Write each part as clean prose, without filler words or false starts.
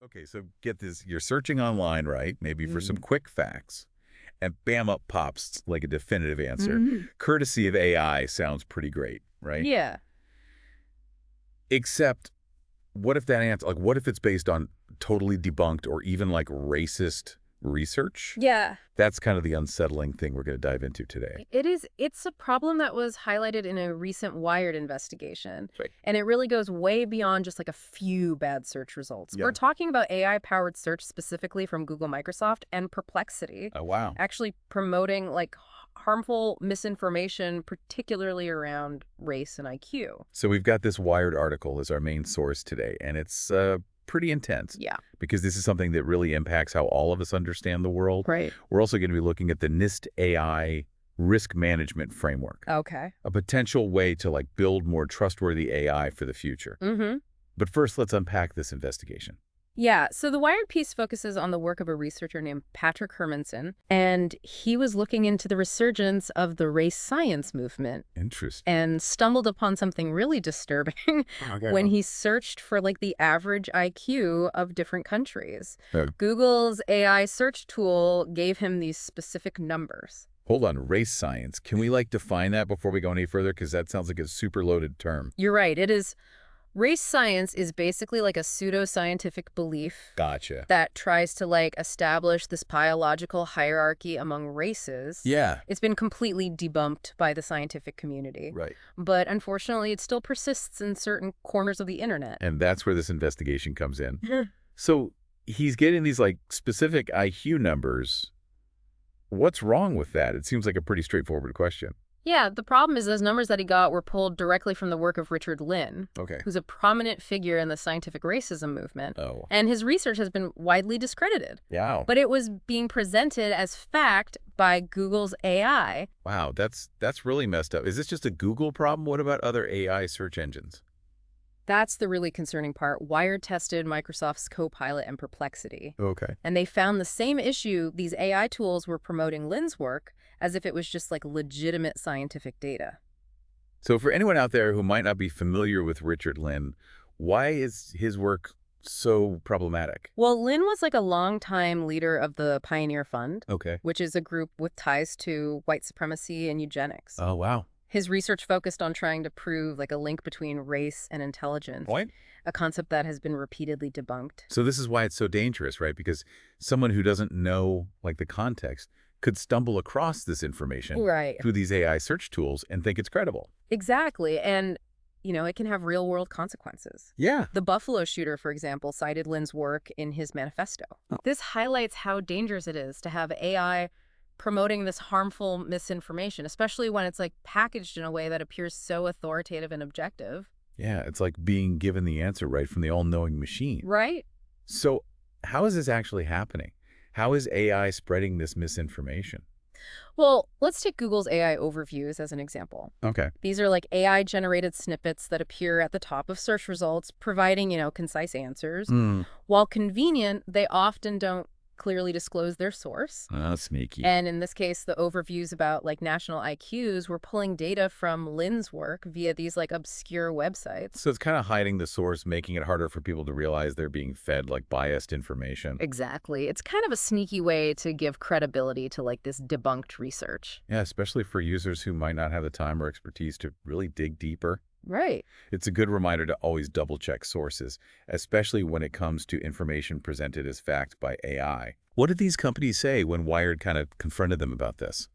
Okay, so get this. You're searching online, right? Maybe for some quick facts. And bam, up pops like a definitive answer. Mhm. Courtesy of AI sounds pretty great, right? Yeah. Except, what if that answer, like, what if it's based on totally debunked or even like racist research? Yeah. That's kind of the unsettling thing we're going to dive into today. It's a problem that was highlighted in a recent Wired investigation. Right. And it really goes way beyond just like a few bad search results. Yeah. We're talking about AI-powered search specifically from Google, Microsoft, and Perplexity, Oh, wow. actually promoting like harmful misinformation, particularly around race and IQ. So we've got this Wired article as our main source today, and it's pretty intense. Yeah. Because this is something that really impacts how all of us understand the world. Right. We're also going to be looking at the NIST AI risk management framework, Okay. a potential way to like build more trustworthy AI for the future. Mm-hmm. But first, let's unpack this investigation. Yeah, so the Wired piece focuses on the work of a researcher named Patrick Hermanson, and he was looking into the resurgence of the race science movement Interesting. and stumbled upon something really disturbing when he searched for like the average IQ of different countries. Google's AI search tool gave him these specific numbers. Hold on, race science. Can we like define that before we go any further? Because that sounds like a super loaded term. You're right, it is. Race science is basically like a pseudoscientific belief Gotcha. that tries to like establish this biological hierarchy among races. Yeah. It's been completely debunked by the scientific community. Right. But unfortunately, it still persists in certain corners of the internet. And that's where this investigation comes in. So he's getting these like specific IQ numbers. What's wrong with that? It seems like a pretty straightforward question. Yeah, the problem is those numbers that he got were pulled directly from the work of Richard Lynn, Okay. who's a prominent figure in the scientific racism movement. Oh. And his research has been widely discredited. Yeah. But it was being presented as fact by Google's AI. Wow, that's really messed up. Is this just a Google problem? What about other AI search engines? That's the really concerning part. Wired tested Microsoft's Copilot and Perplexity. Okay. And they found the same issue. These AI tools were promoting Lynn's work as if it was just like legitimate scientific data. So for anyone out there who might not be familiar with Richard Lynn, why is his work so problematic? Well, Lynn was like a longtime leader of the Pioneer Fund, Okay. which is a group with ties to white supremacy and eugenics. Oh, wow. His research focused on trying to prove like a link between race and intelligence, Point. a concept that has been repeatedly debunked. So this is why it's so dangerous, right? Because someone who doesn't know like the context could stumble across this information Right. through these AI search tools and think it's credible. Exactly. And, you know, it can have real-world consequences. Yeah. The Buffalo shooter, for example, cited Lynn's work in his manifesto. Oh. This highlights how dangerous it is to have AI promoting this harmful misinformation, especially when it's like packaged in a way that appears so authoritative and objective. Yeah, it's like being given the answer right from the all-knowing machine. Right? So how is this actually happening? How is AI spreading this misinformation? Well, let's take Google's AI overviews as an example. Okay. These are like AI-generated snippets that appear at the top of search results, providing, you know, concise answers. While convenient, they often don't clearly disclose their source. Oh, sneaky. And in this case, the overviews about like national IQs were pulling data from Lynn's work via these like obscure websites. So it's kind of hiding the source, making it harder for people to realize they're being fed like biased information. Exactly. It's kind of a sneaky way to give credibility to like this debunked research. Yeah, especially for users who might not have the time or expertise to really dig deeper. Right. It's a good reminder to always double-check sources, especially when it comes to information presented as fact by AI. What did these companies say when Wired kind of confronted them about this?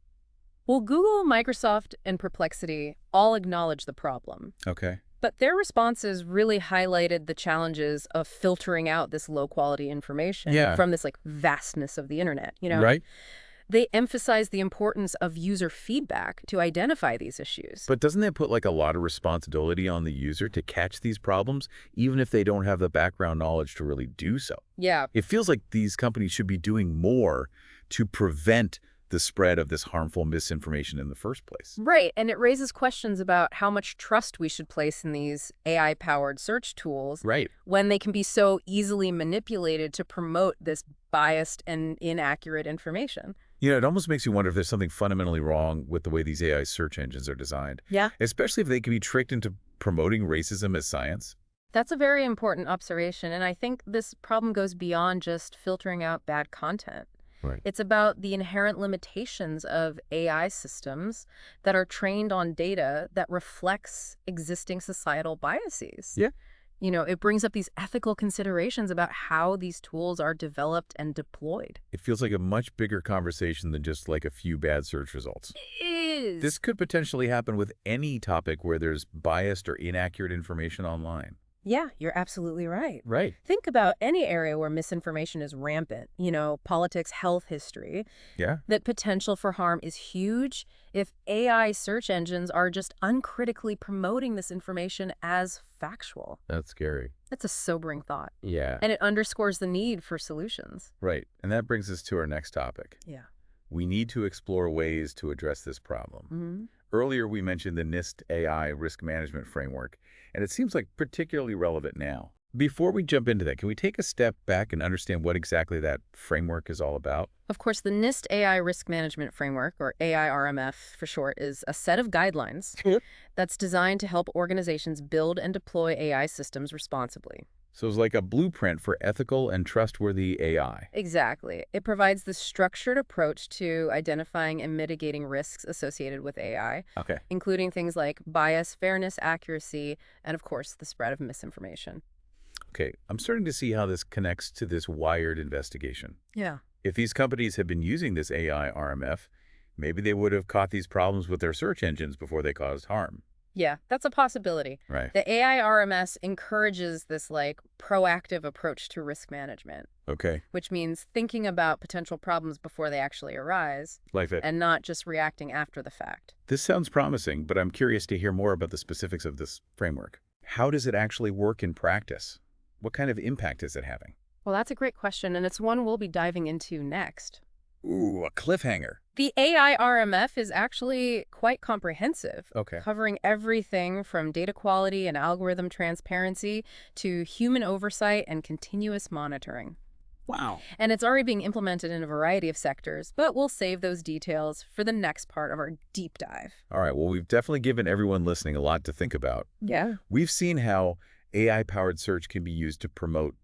Well, Google, Microsoft, and Perplexity all acknowledge the problem. Okay. But their responses really highlighted the challenges of filtering out this low-quality information from this like vastness of the internet, you know? Right. They emphasize the importance of user feedback to identify these issues. But doesn't that put like a lot of responsibility on the user to catch these problems, even if they don't have the background knowledge to really do so? Yeah. It feels like these companies should be doing more to prevent the spread of this harmful misinformation in the first place. Right. And it raises questions about how much trust we should place in these AI-powered search tools when they can be so easily manipulated to promote this biased and inaccurate information. You know, it almost makes you wonder if there's something fundamentally wrong with the way these AI search engines are designed. Yeah. Especially if they can be tricked into promoting racism as science. That's a very important observation, and I think this problem goes beyond just filtering out bad content. Right. It's about the inherent limitations of AI systems that are trained on data that reflects existing societal biases. Yeah. It brings up these ethical considerations about how these tools are developed and deployed. It feels like a much bigger conversation than just like a few bad search results. It is. This could potentially happen with any topic where there's biased or inaccurate information online. Yeah, you're absolutely right. Right. Think about any area where misinformation is rampant, politics, health history. Yeah. That potential for harm is huge if AI search engines are just uncritically promoting this information as factual. That's scary. That's a sobering thought. Yeah. And it underscores the need for solutions. Right. And that brings us to our next topic. Yeah. We need to explore ways to address this problem. Earlier, we mentioned the NIST AI risk management framework, and it seems like particularly relevant now. Before we jump into that, can we take a step back and understand what exactly that framework is all about? Of course, the NIST AI Risk Management Framework, or AIRMF for short, is a set of guidelines that's designed to help organizations build and deploy AI systems responsibly. So it's like a blueprint for ethical and trustworthy AI. Exactly. It provides the structured approach to identifying and mitigating risks associated with AI, Okay. including things like bias, fairness, accuracy, and of course, the spread of misinformation. Okay, I'm starting to see how this connects to this Wired investigation. Yeah. If these companies had been using this AI RMF, maybe they would have caught these problems with their search engines before they caused harm. Yeah, that's a possibility. Right. The AI RMS encourages this proactive approach to risk management, Okay. which means thinking about potential problems before they actually arise Like that. and not just reacting after the fact. This sounds promising, but I'm curious to hear more about the specifics of this framework. How does it actually work in practice? What kind of impact is it having? Well, that's a great question, and it's one we'll be diving into next. Ooh, a cliffhanger. The AI RMF is actually quite comprehensive, Okay. covering everything from data quality and algorithm transparency to human oversight and continuous monitoring. Wow. And it's already being implemented in a variety of sectors, but we'll save those details for the next part of our deep dive. All right, well, we've definitely given everyone listening a lot to think about. Yeah. We've seen how AI-powered search can be used to promote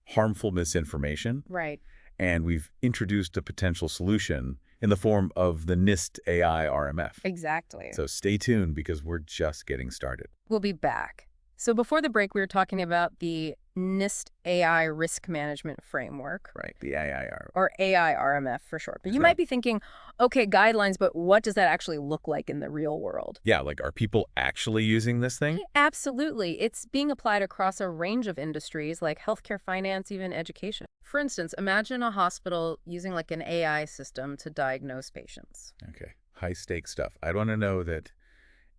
harmful misinformation, Right. and we've introduced a potential solution in the form of the NIST AI RMF. Exactly. So stay tuned because we're just getting started. We'll be back. So before the break, we were talking about the NIST AI Risk Management Framework, Right, the AIR. or AIRMF for short. But you Right. might be thinking, okay, guidelines, but what does that actually look like in the real world? Yeah, like are people actually using this thing? Absolutely. It's being applied across a range of industries like healthcare, finance, even education. For instance, imagine a hospital using an AI system to diagnose patients. Okay, high-stakes stuff. I want to know that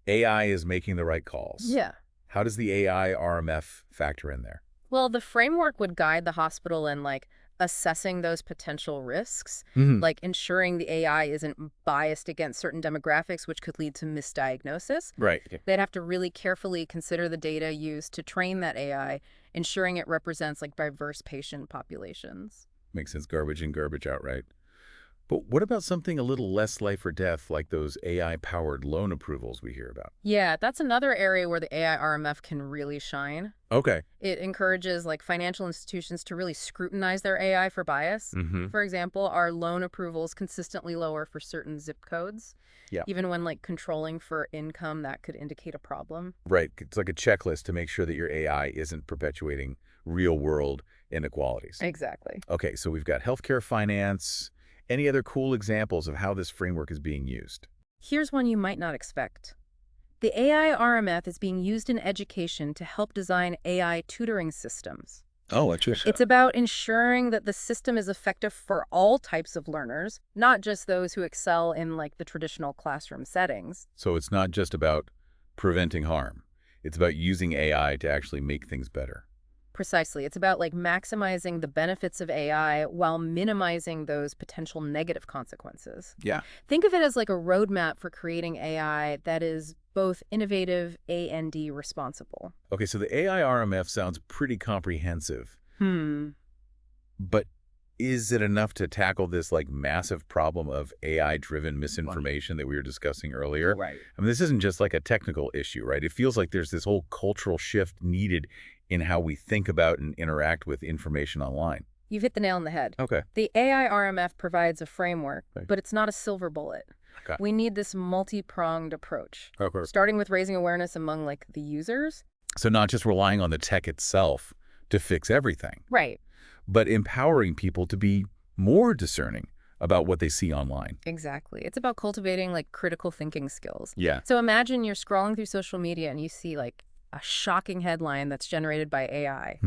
AI is making the right calls. Yeah. How does the AI RMF factor in there? Well, the framework would guide the hospital in assessing those potential risks, like ensuring the AI isn't biased against certain demographics, which could lead to misdiagnosis. Right. Okay. They'd have to really carefully consider the data used to train that AI, ensuring it represents diverse patient populations. Makes sense. Garbage in, garbage out, right? But what about something a little less life or death, like those AI-powered loan approvals we hear about? Yeah, that's another area where the AI RMF can really shine. Okay. It encourages financial institutions to really scrutinize their AI for bias. For example, are loan approvals consistently lower for certain zip codes? Yeah. Even when controlling for income, that could indicate a problem. Right. It's like a checklist to make sure that your AI isn't perpetuating real-world inequalities. Exactly. Okay, so we've got healthcare, finance. Any other cool examples of how this framework is being used? Here's one you might not expect. The AI RMF is being used in education to help design AI tutoring systems. Oh, interesting. It's about ensuring that the system is effective for all types of learners, not just those who excel in the traditional classroom settings. So it's not just about preventing harm. It's about using AI to actually make things better. Precisely. It's about maximizing the benefits of AI while minimizing those potential negative consequences. Yeah. Think of it as a roadmap for creating AI that is both innovative and responsible. Okay, so the AI RMF sounds pretty comprehensive. But is it enough to tackle this massive problem of AI-driven misinformation that we were discussing earlier? Right. I mean, this isn't just a technical issue, right? It feels like there's this whole cultural shift needed in how we think about and interact with information online. You've hit the nail on the head. Okay. The AI RMF provides a framework, Right. but it's not a silver bullet. Okay. We need this multi-pronged approach, Okay. starting with raising awareness among the users. So not just relying on the tech itself to fix everything, Right. but empowering people to be more discerning about what they see online. Exactly. It's about cultivating critical thinking skills. Yeah. So imagine you're scrolling through social media and you see a shocking headline that's generated by AI.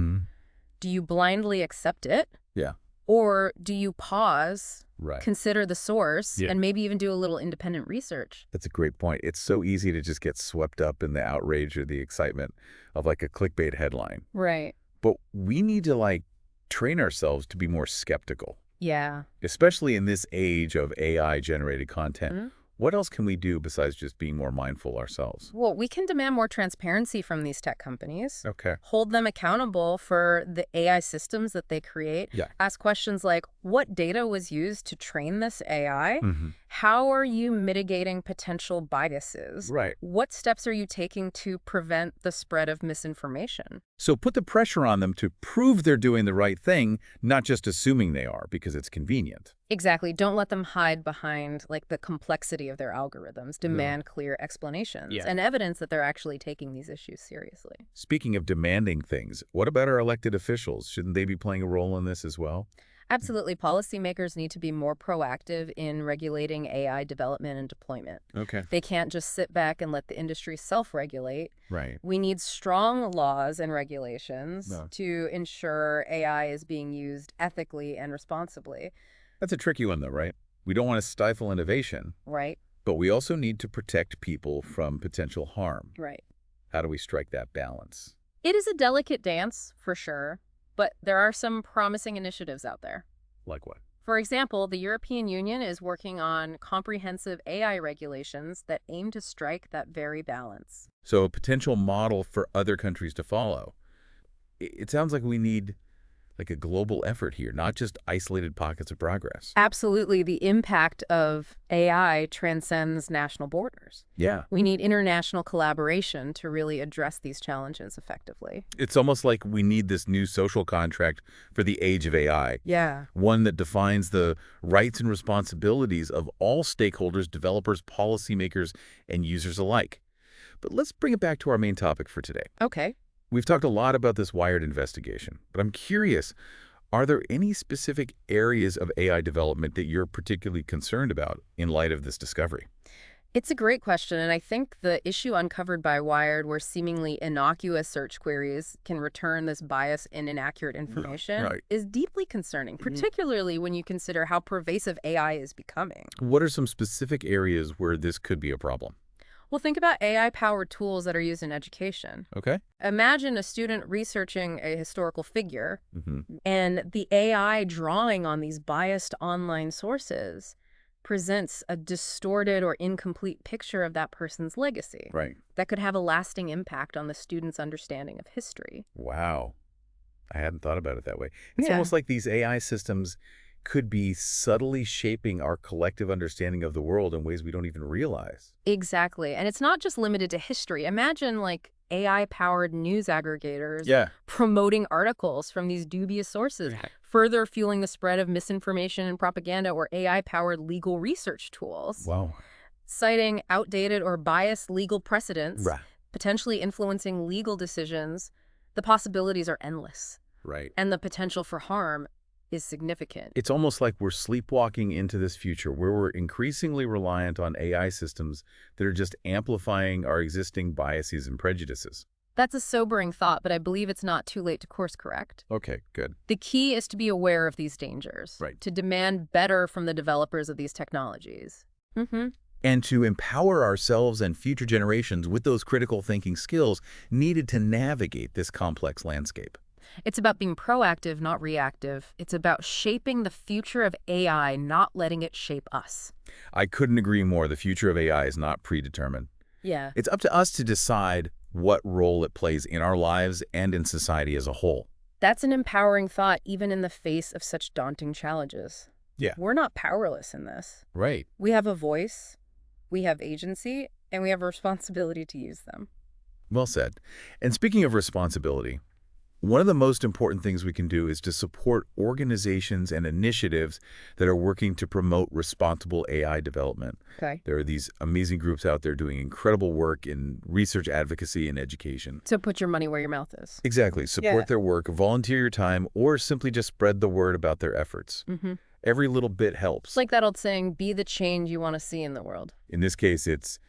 Do you blindly accept it? Yeah. Or do you pause, Right. consider the source, Yeah. and maybe even do a little independent research? That's a great point. It's so easy to just get swept up in the outrage or the excitement of a clickbait headline. Right. But we need to train ourselves to be more skeptical, Yeah. especially in this age of AI-generated content. What else can we do besides just being more mindful ourselves? Well, we can demand more transparency from these tech companies. Okay. Hold them accountable for the AI systems that they create. Yeah. Ask questions like, what data was used to train this AI? Mm-hmm. How are you mitigating potential biases? Right. What steps are you taking to prevent the spread of misinformation? So put the pressure on them to prove they're doing the right thing, not just assuming they are because it's convenient. Exactly. Don't let them hide behind the complexity of their algorithms. Demand clear explanations and evidence that they're actually taking these issues seriously. Speaking of demanding things, what about our elected officials? Shouldn't they be playing a role in this as well? Absolutely. Policymakers need to be more proactive in regulating AI development and deployment. Okay. They can't just sit back and let the industry self-regulate. Right. We need strong laws and regulations No. to ensure AI is being used ethically and responsibly. That's a tricky one, though, right? We don't want to stifle innovation, Right? but we also need to protect people from potential harm. Right. How do we strike that balance? It is a delicate dance, for sure, but there are some promising initiatives out there. Like what? For example, the European Union is working on comprehensive AI regulations that aim to strike that very balance. So a potential model for other countries to follow. It sounds like we need a global effort here, not just isolated pockets of progress. Absolutely. The impact of AI transcends national borders. Yeah. We need international collaboration to really address these challenges effectively. It's almost like we need this new social contract for the age of AI. Yeah. One that defines the rights and responsibilities of all stakeholders, developers, policymakers, and users alike. But let's bring it back to our main topic for today. Okay. We've talked a lot about this Wired investigation, but I'm curious, are there any specific areas of AI development that you're particularly concerned about in light of this discovery? It's a great question, and I think the issue uncovered by Wired, where seemingly innocuous search queries can return this bias and inaccurate information, Right. is deeply concerning, particularly when you consider how pervasive AI is becoming. What are some specific areas where this could be a problem? Well, think about AI-powered tools that are used in education. Okay. Imagine a student researching a historical figure Mm-hmm. and the AI drawing on these biased online sources presents a distorted or incomplete picture of that person's legacy. Right. That could have a lasting impact on the student's understanding of history. Wow. I hadn't thought about it that way. It's Yeah. almost like these AI systems could be subtly shaping our collective understanding of the world in ways we don't even realize. Exactly. And it's not just limited to history. Imagine AI-powered news aggregators Yeah. promoting articles from these dubious sources, further fueling the spread of misinformation and propaganda, or AI-powered legal research tools, Wow. citing outdated or biased legal precedents, Right. potentially influencing legal decisions. The possibilities are endless, Right. and the potential for harm is significant. It's almost like we're sleepwalking into this future where we're increasingly reliant on AI systems that are just amplifying our existing biases and prejudices. That's a sobering thought, but I believe it's not too late to course correct. Okay, good. The key is to be aware of these dangers, Right. to demand better from the developers of these technologies. And to empower ourselves and future generations with those critical thinking skills needed to navigate this complex landscape. It's about being proactive, not reactive. It's about shaping the future of AI, not letting it shape us. I couldn't agree more. The future of AI is not predetermined. Yeah. It's up to us to decide what role it plays in our lives and in society as a whole. That's an empowering thought, even in the face of such daunting challenges. Yeah. We're not powerless in this. Right. We have a voice, we have agency, and we have a responsibility to use them. Well said. And speaking of responsibility, One of the most important things we can do is to support organizations and initiatives that are working to promote responsible AI development. Okay. There are these amazing groups out there doing incredible work in research advocacy and education. So put your money where your mouth is. Exactly. Support their work, volunteer your time, or simply just spread the word about their efforts. Every little bit helps. It's like that old saying, be the change you want to see in the world. In this case, it's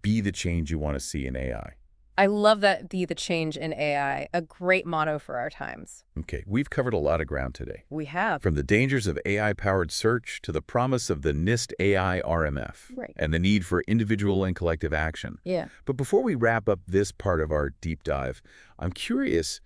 be the change you want to see in AI. I love that, be the change in AI, a great motto for our times. Okay, we've covered a lot of ground today. We have. From the dangers of AI-powered search to the promise of the NIST AI RMF and the need for individual and collective action. Yeah. But before we wrap up this part of our deep dive, I'm curious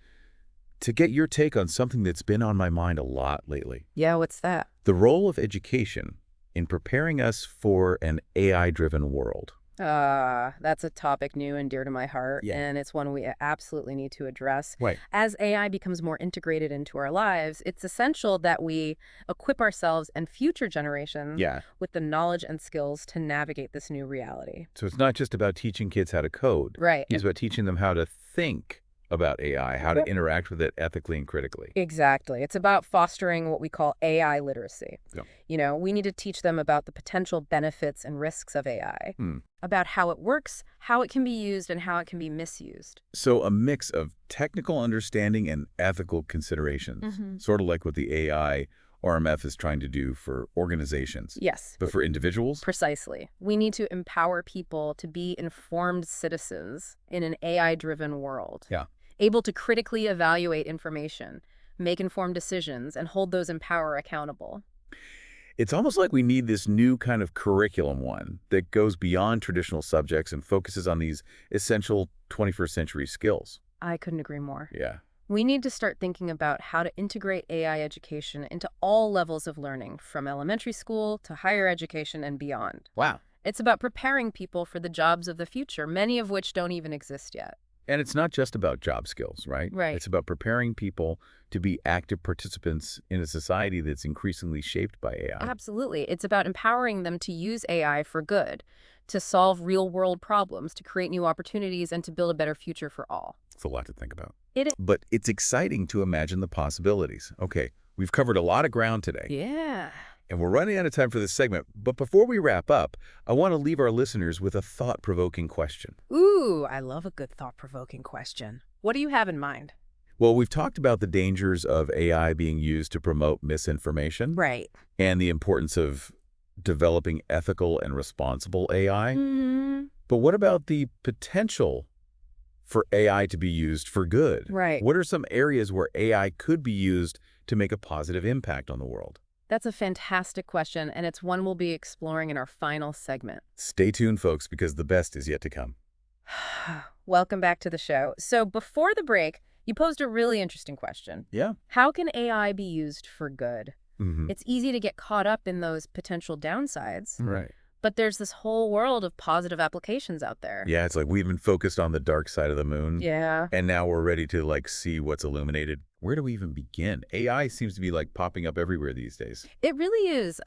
to get your take on something that's been on my mind a lot lately. Yeah, what's that? The role of education in preparing us for an AI-driven world. That's a topic new and dear to my heart, and it's one we absolutely need to address. Right. As AI becomes more integrated into our lives, it's essential that we equip ourselves and future generations with the knowledge and skills to navigate this new reality. So it's not just about teaching kids how to code. Right. It's about teaching them how to think about AI, how to interact with it ethically and critically. Exactly. It's about fostering what we call AI literacy. Yeah. You know, we need to teach them about the potential benefits and risks of AI, about how it works, how it can be used, and how it can be misused. So a mix of technical understanding and ethical considerations, sort of like what the AI RMF is trying to do for organizations. Yes. But for individuals? Precisely. We need to empower people to be informed citizens in an AI-driven world. Yeah. Able to critically evaluate information, make informed decisions, and hold those in power accountable. It's almost like we need this new kind of curriculum one that goes beyond traditional subjects and focuses on these essential 21st century skills. I couldn't agree more. Yeah. We need to start thinking about how to integrate AI education into all levels of learning, from elementary school to higher education and beyond. Wow. It's about preparing people for the jobs of the future, many of which don't even exist yet. And it's not just about job skills, right? Right. It's about preparing people to be active participants in a society that's increasingly shaped by AI. Absolutely. It's about empowering them to use AI for good, to solve real-world problems, to create new opportunities, and to build a better future for all. It's a lot to think about. It is. But it's exciting to imagine the possibilities. Okay, we've covered a lot of ground today. Yeah. And we're running out of time for this segment. But before we wrap up, I want to leave our listeners with a thought-provoking question. Ooh, I love a good thought-provoking question. What do you have in mind? Well, we've talked about the dangers of AI being used to promote misinformation. Right. And the importance of developing ethical and responsible AI. But what about the potential for AI to be used for good? Right. What are some areas where AI could be used to make a positive impact on the world? That's a fantastic question, and it's one we'll be exploring in our final segment. Stay tuned, folks, because the best is yet to come. Welcome back to the show. So before the break, you posed a really interesting question. Yeah. How can AI be used for good? Mm-hmm. It's easy to get caught up in those potential downsides. Right. But there's this whole world of positive applications out there. Yeah, it's like we've been focused on the dark side of the moon. Yeah. And now we're ready to see what's illuminated. Where do we even begin? AI seems to be popping up everywhere these days. It really is.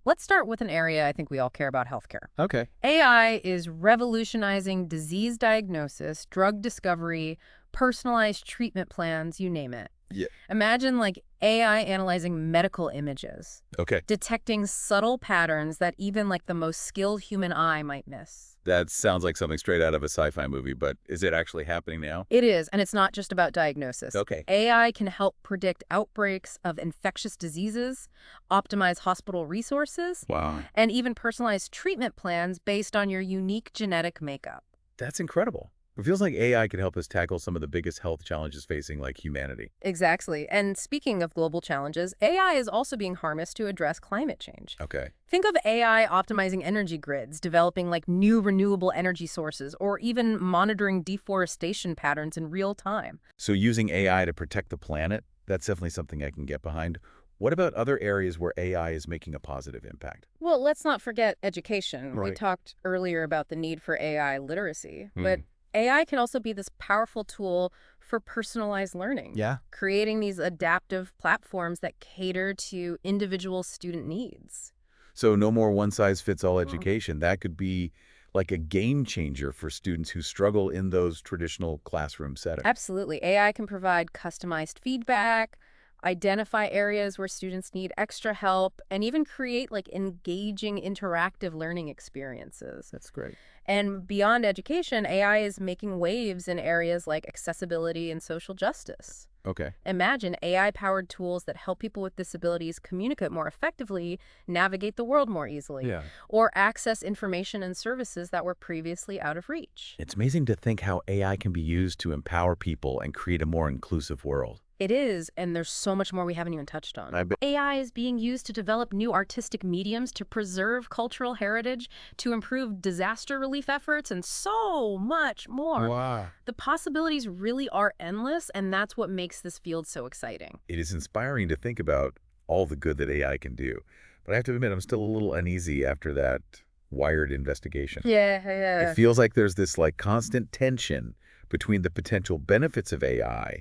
Let's start with an area I think we all care about: healthcare. Okay. AI is revolutionizing disease diagnosis, drug discovery, personalized treatment plans, you name it. Yeah. Imagine AI analyzing medical images. Okay. Detecting subtle patterns that even the most skilled human eye might miss. That sounds like something straight out of a sci-fi movie, but is it actually happening now? It is, and it's not just about diagnosis. Okay. AI can help predict outbreaks of infectious diseases, optimize hospital resources, Wow. and even personalize treatment plans based on your unique genetic makeup. That's incredible. It feels like AI could help us tackle some of the biggest health challenges facing humanity. Exactly. And speaking of global challenges, AI is also being harnessed to address climate change. Okay. Think of AI optimizing energy grids, developing new renewable energy sources, or even monitoring deforestation patterns in real time. So using AI to protect the planet, that's definitely something I can get behind. What about other areas where AI is making a positive impact? Well, let's not forget education. Right. We talked earlier about the need for AI literacy, but AI can also be this powerful tool for personalized learning. Yeah. Creating these adaptive platforms that cater to individual student needs. So no more one-size-fits-all education. That could be like a game changer for students who struggle in those traditional classroom settings. Absolutely. AI can provide customized feedback, identify areas where students need extra help, and even create like engaging interactive learning experiences. That's great. And beyond education, AI is making waves in areas like accessibility and social justice. Okay. Imagine AI-powered tools that help people with disabilities communicate more effectively, navigate the world more easily, Yeah. or access information and services that were previously out of reach. It's amazing to think how AI can be used to empower people and create a more inclusive world. It is, and there's so much more we haven't even touched on. I bet. AI is being used to develop new artistic mediums, to preserve cultural heritage, to improve disaster relief efforts, and so much more. Wow. The possibilities really are endless, and that's what makes this field so exciting. It is inspiring to think about all the good that AI can do. But I have to admit, I'm still a little uneasy after that Wired investigation. Yeah. It feels like there's this constant tension between the potential benefits of AI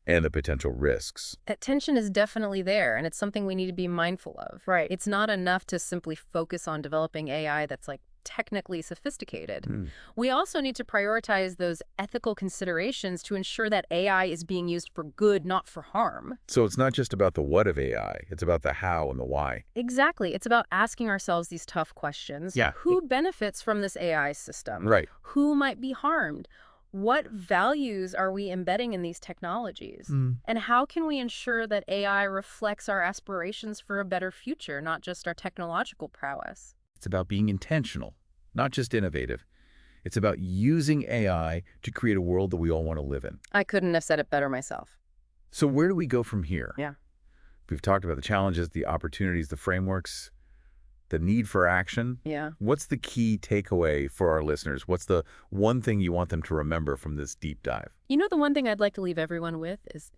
and the potential risks. That tension is definitely there, and it's something we need to be mindful of. Right. It's not enough to simply focus on developing AI that's technically sophisticated. We also need to prioritize those ethical considerations to ensure that AI is being used for good, not for harm. So it's not just about the what of AI, it's about the how and the why. Exactly. It's about asking ourselves these tough questions. Yeah. Who benefits from this AI system? Right. Who might be harmed? What values are we embedding in these technologies? And how can we ensure that AI reflects our aspirations for a better future, not just our technological prowess? It's about being intentional, not just innovative. It's about using AI to create a world that we all want to live in. I couldn't have said it better myself. So where do we go from here? Yeah. We've talked about the challenges, the opportunities, the frameworks, the need for action. Yeah. What's the key takeaway for our listeners? What's the one thing you want them to remember from this deep dive? You know, the one thing I'd like to leave everyone with is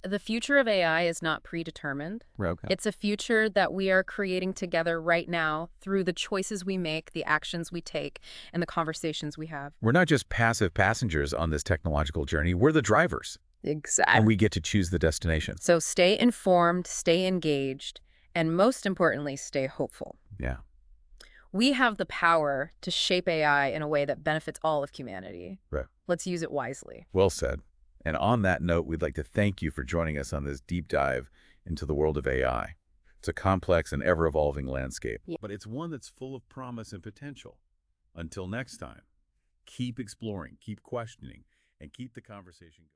the future of AI is not predetermined. Okay. It's a future that we are creating together right now through the choices we make, the actions we take, and the conversations we have. We're not just passive passengers on this technological journey. We're the drivers. Exactly. And we get to choose the destination. So stay informed, stay engaged, and most importantly, stay hopeful. Yeah. We have the power to shape AI in a way that benefits all of humanity. Right. Let's use it wisely. Well said. And on that note, we'd like to thank you for joining us on this deep dive into the world of AI. It's a complex and ever-evolving landscape, but it's one that's full of promise and potential. Until next time, keep exploring, keep questioning, and keep the conversation going.